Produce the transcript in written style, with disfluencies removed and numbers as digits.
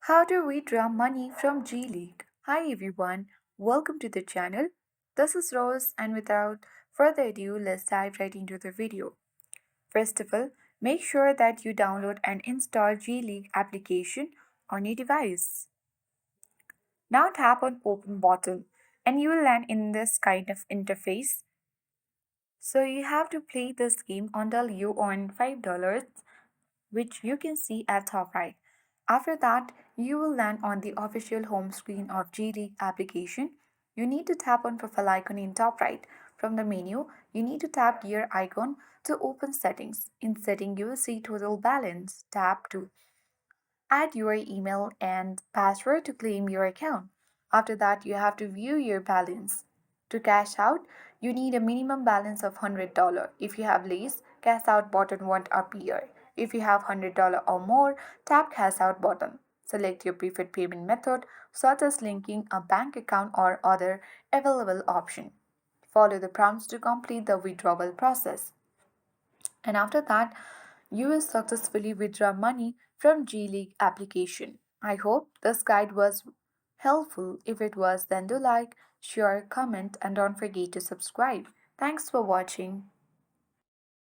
How to withdraw money from G League? Hi everyone, welcome to the channel. This is Rose, and without further ado, let's dive right into the video. First of all, make sure that you download and install G League application on your device. Now tap on Open Bottle, and you will land in this kind of interface. So you have to play this game until you earn $5, which you can see at top right. After that, you will land on the official home screen of G League application. You need to tap on profile icon in top right. From the menu, you need to tap gear icon to open settings. In setting, you will see total balance. Tap to add your email and password to claim your account. After that, you have to view your balance. To cash out, you need a minimum balance of $100. If you have less, cash out button won't appear. If you have $100 or more, tap cash out button. Select your preferred payment method, such as linking a bank account or other available option. Follow the prompts to complete the withdrawal process. And after that, you will successfully withdraw money from G League application. I hope this guide was helpful. If it was, then do like, share, comment, and don't forget to subscribe. Thanks for watching.